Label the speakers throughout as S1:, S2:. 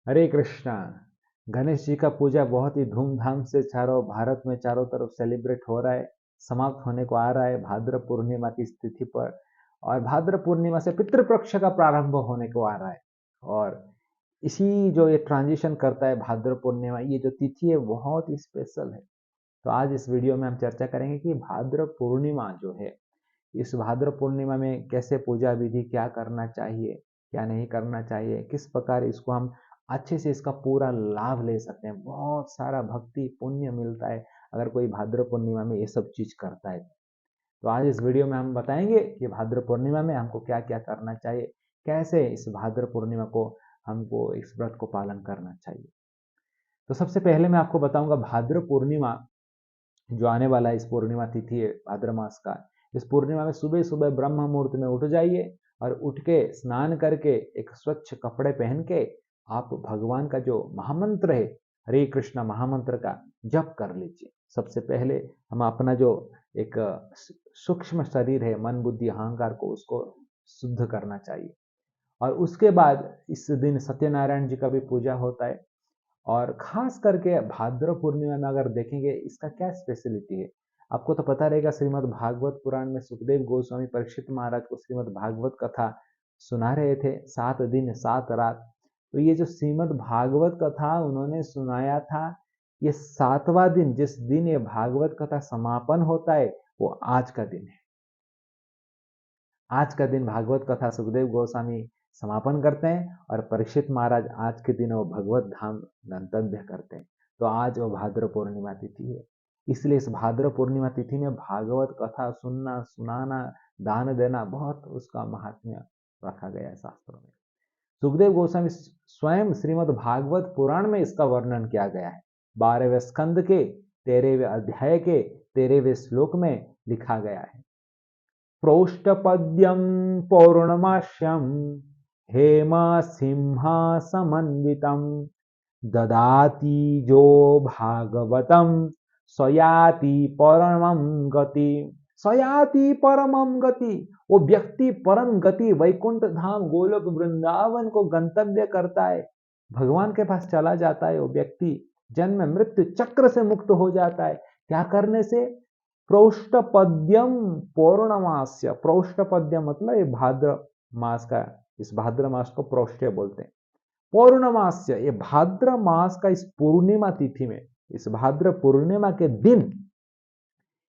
S1: हरे कृष्णा। गणेश जी का पूजा बहुत ही धूमधाम से चारों भारत में चारों तरफ सेलिब्रेट हो रहा है। समाप्त होने को आ रहा है भाद्र पूर्णिमा की तिथि पर। और भाद्र पूर्णिमा से पितृपक्ष का प्रारंभ होने को आ रहा है। और इसी जो ये ट्रांजिशन करता है भाद्र पूर्णिमा, ये जो तिथि है बहुत ही स्पेशल है। तो आज इस वीडियो में हम चर्चा करेंगे कि भाद्र पूर्णिमा जो है, इस भाद्र पूर्णिमा में कैसे पूजा विधि, क्या करना चाहिए, क्या नहीं करना चाहिए, किस प्रकार इसको हम अच्छे से इसका पूरा लाभ ले सकते हैं। बहुत सारा भक्ति पुण्य मिलता है अगर कोई भाद्र पूर्णिमा में ये सब चीज करता है। तो आज इस वीडियो में हम बताएंगे कि भाद्र पूर्णिमा में हमको क्या क्या करना चाहिए, कैसे इस भाद्र पूर्णिमा को हमको इस व्रत को पालन करना चाहिए। तो सबसे पहले मैं आपको बताऊंगा भाद्र पूर्णिमा जो आने वाला है, इस पूर्णिमा तिथि है भाद्र मास का। इस पूर्णिमा में सुबह सुबह ब्रह्म मुहूर्त में उठ जाइए और उठ के स्नान करके एक स्वच्छ कपड़े पहन के आप भगवान का जो महामंत्र है, हरे कृष्णा महामंत्र का जप कर लीजिए। सबसे पहले हम अपना जो एक सूक्ष्म शरीर है, मन बुद्धि अहंकार को, उसको शुद्ध करना चाहिए। और उसके बाद इस दिन सत्यनारायण जी का भी पूजा होता है। और खास करके भाद्र पूर्णिमा में अगर देखेंगे इसका क्या स्पेशलिटी है, आपको तो पता रहेगा। श्रीमद् भागवत पुराण में सुखदेव गोस्वामी परीक्षित महाराज को श्रीमद् भागवत कथा सुना रहे थे, 7 दिन 7 रात। तो ये जो श्रीमद् भागवत कथा उन्होंने सुनाया था, ये 7वां दिन, जिस दिन ये भागवत कथा समापन होता है, वो आज का दिन है। आज का दिन भागवत कथा सुखदेव गोस्वामी समापन करते हैं और परीक्षित महाराज आज के दिन वो भगवत धाम गंतव्य करते हैं। तो आज वो भाद्र पूर्णिमा तिथि है। इसलिए इस भाद्र पूर्णिमा तिथि में भागवत कथा सुनना, सुनाना, दान देना, बहुत उसका महात्म्य रखा गया है शास्त्रों में। सुखदेव गोस्वामी स्वयं श्रीमद् भागवत पुराण में इसका वर्णन किया गया है। 12वें स्कंद के 13वें अध्याय के 13वें श्लोक में लिखा गया है, प्रोष्ठपद्यं पौर्णमास्यं हेम सिंहासमन्वितं ददाति जो भागवतं सयाति परमं गति। सयाति परमं गति, वो व्यक्ति परम गति वैकुंठ धाम गोलोक वृंदावन को गंतव्य करता है, भगवान के पास चला जाता है। वो व्यक्ति जन्म मृत्यु चक्र से मुक्त हो जाता है। क्या करने से? प्रोष्ठपद्यम पौर्णमास्य। प्रोष्ठपद्य मतलब ये भाद्र मास का, इस भाद्र मास को प्रोष्ठ्य बोलते हैं। पौर्णमास्य, ये भाद्र मास का इस पूर्णिमा तिथि में, इस भाद्र पूर्णिमा के दिन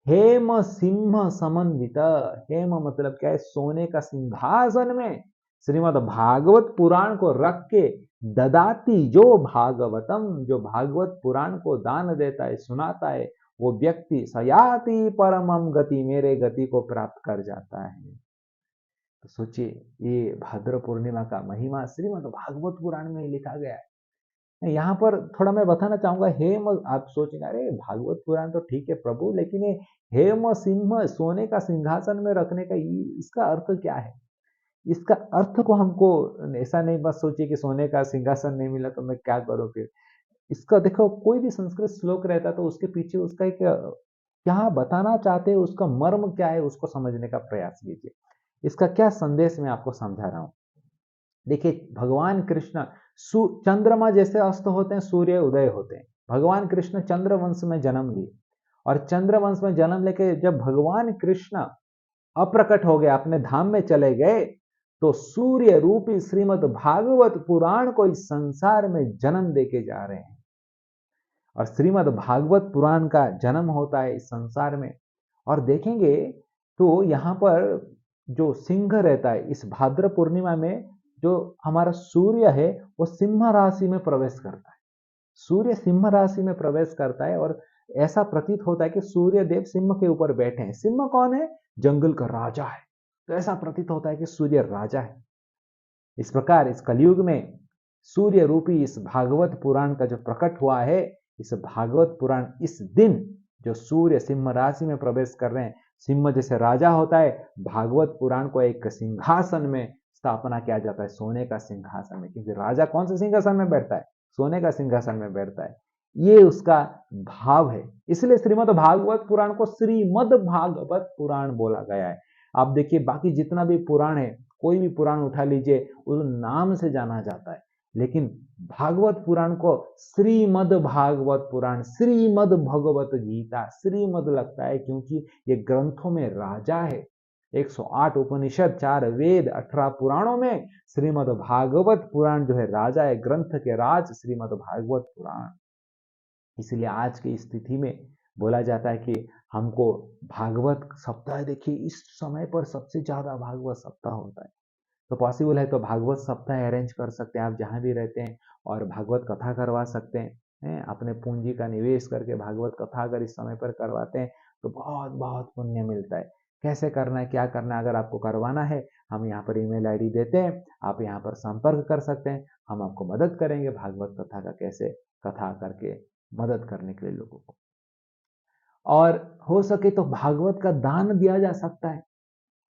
S1: हेम सिंह समन्वित। हेम मतलब क्या है? सोने का सिंहासन में श्रीमद् भागवत पुराण को रख के ददाती जो भागवतम, जो भागवत पुराण को दान देता है, सुनाता है, वो व्यक्ति सयाति परमम गति, मेरे गति को प्राप्त कर जाता है। तो सोचिए, ये भाद्र पूर्णिमा का महिमा श्रीमद् भागवत पुराण में लिखा गया है। यहाँ पर थोड़ा मैं बताना चाहूंगा, हेम, आप सोचेंगे अरे भागवत पुराण तो ठीक है प्रभु, लेकिन ये हेम सिंह, सोने का सिंहासन में रखने का इसका अर्थ क्या है? इसका अर्थ को हमको ऐसा नहीं बस सोचिए कि सोने का सिंहासन नहीं मिला तो मैं क्या करूं फिर। इसका देखो, कोई भी संस्कृत श्लोक रहता तो उसके पीछे उसका एक क्या बताना चाहते हैं, उसका मर्म क्या है, उसको समझने का प्रयास कीजिए। इसका क्या संदेश मैं आपको समझा रहा हूं। देखिए, भगवान कृष्ण चंद्रमा जैसे अस्त होते हैं, सूर्य उदय होते हैं। भगवान कृष्ण चंद्र वंश में जन्म लिए और चंद्र वंश में जन्म लेके जब भगवान कृष्ण अप्रकट हो गए, अपने धाम में चले गए, तो सूर्य रूपी श्रीमद् भागवत पुराण को इस संसार में जन्म देके जा रहे हैं। और श्रीमद् भागवत पुराण का जन्म होता है इस संसार में। और देखेंगे तो यहाँ पर जो सिंह रहता है, इस भाद्र पूर्णिमा में जो हमारा सूर्य है, वो सिंह राशि में प्रवेश करता है। सूर्य सिंह राशि में प्रवेश करता है और ऐसा प्रतीत होता है कि सूर्य देव सिंह के ऊपर बैठे हैं। सिंह कौन है? जंगल का राजा है। तो ऐसा प्रतीत होता है कि सूर्य राजा है। इस प्रकार इस कलयुग में सूर्य रूपी इस भागवत पुराण का जो प्रकट हुआ है, इस भागवत पुराण इस दिन जो सूर्य सिंह राशि में प्रवेश कर रहे हैं, सिंह जैसे राजा होता है, भागवत पुराण को एक सिंहासन में स्थापना किया जाता है, सोने का सिंहासन में। क्योंकि राजा कौन से सिंहासन में बैठता है? सोने का सिंहासन में बैठता है। ये उसका भाव है। इसलिए श्रीमद् भागवत पुराण को श्रीमद् भागवत पुराण बोला गया है। आप देखिए, बाकी जितना भी पुराण है, कोई भी पुराण उठा लीजिए, उस नाम से जाना जाता है, लेकिन भागवत पुराण को श्रीमद् भागवत पुराण, श्रीमद् भगवत गीता, श्रीमद् लगता है क्योंकि ये ग्रंथों में राजा है। 108 उपनिषद, 4 वेद, 18 पुराणों में श्रीमद् भागवत पुराण जो है राजा है, ग्रंथ के राज श्रीमद् भागवत पुराण। इसलिए आज की स्थिति में बोला जाता है कि हमको भागवत सप्ताह, देखिए इस समय पर सबसे ज्यादा भागवत सप्ताह होता है, तो पॉसिबल है तो भागवत सप्ताह अरेंज कर सकते हैं आप जहाँ भी रहते हैं, और भागवत कथा करवा सकते हैं। अपने पूंजी का निवेश करके भागवत कथा अगर इस समय पर करवाते हैं तो बहुत बहुत पुण्य मिलता है। कैसे करना है, क्या करना है, अगर आपको करवाना है हम यहाँ पर ईमेल आईडी देते हैं, आप यहाँ पर संपर्क कर सकते हैं, हम आपको मदद करेंगे भागवत कथा का, कैसे कथा करके मदद करने के लिए लोगों को। और हो सके तो भागवत का दान दिया जा सकता है।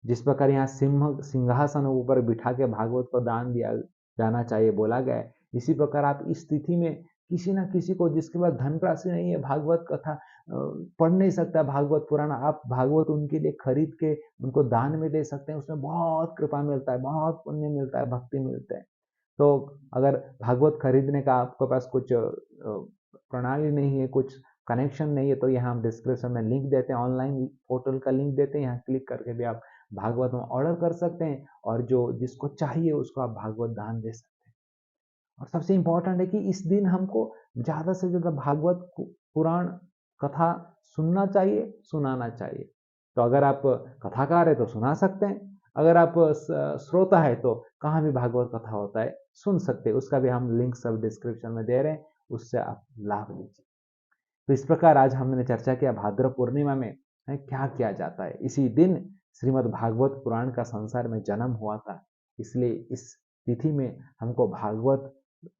S1: जिस प्रकार यहाँ सिंहासन ऊपर बिठा के भागवत को दान दिया जाना चाहिए बोला गया है, इसी प्रकार आप इस तिथि में किसी ना किसी को जिसके पास धन राशि नहीं है, भागवत कथा पढ़ नहीं सकता, भागवत पुराण, आप भागवत उनके लिए खरीद के उनको दान में दे सकते हैं। उसमें बहुत कृपा मिलता है, बहुत पुण्य मिलता है, भक्ति मिलता है। तो अगर भागवत खरीदने का आपके पास कुछ प्रणाली नहीं है, कुछ कनेक्शन नहीं है, तो यहाँ हम डिस्क्रिप्शन में लिंक देते हैं, ऑनलाइन पोर्टल का लिंक देते हैं, यहाँ क्लिक करके भी आप भागवत में ऑर्डर कर सकते हैं, और जो जिसको चाहिए उसको आप भागवत दान दे सकते हैं। और सबसे इंपॉर्टेंट है कि इस दिन हमको ज्यादा से ज्यादा भागवत पुराण कथा सुनना चाहिए, सुनाना चाहिए। तो अगर आप कथाकार है तो सुना सकते हैं, अगर आप श्रोता है तो कहाँ भी भागवत कथा होता है सुन सकते हैं, उसका भी हम लिंक सब डिस्क्रिप्शन में दे रहे हैं, उससे आप लाभ लीजिए। तो इस प्रकार आज हमने चर्चा किया भाद्र पूर्णिमा में क्या किया जाता है। इसी दिन श्रीमद् भागवत पुराण का संसार में जन्म हुआ था, इसलिए इस तिथि में हमको भागवत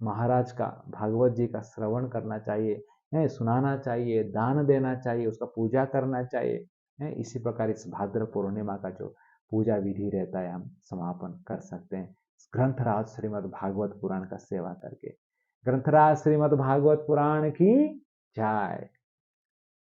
S1: महाराज का, भागवत जी का श्रवण करना चाहिए, सुनाना चाहिए, दान देना चाहिए, उसका पूजा करना चाहिए। इसी प्रकार इस भाद्र पूर्णिमा का जो पूजा विधि रहता है हम समापन कर सकते हैं ग्रंथराज श्रीमद् भागवत पुराण का सेवा करके। ग्रंथराज श्रीमद् भागवत पुराण की जय।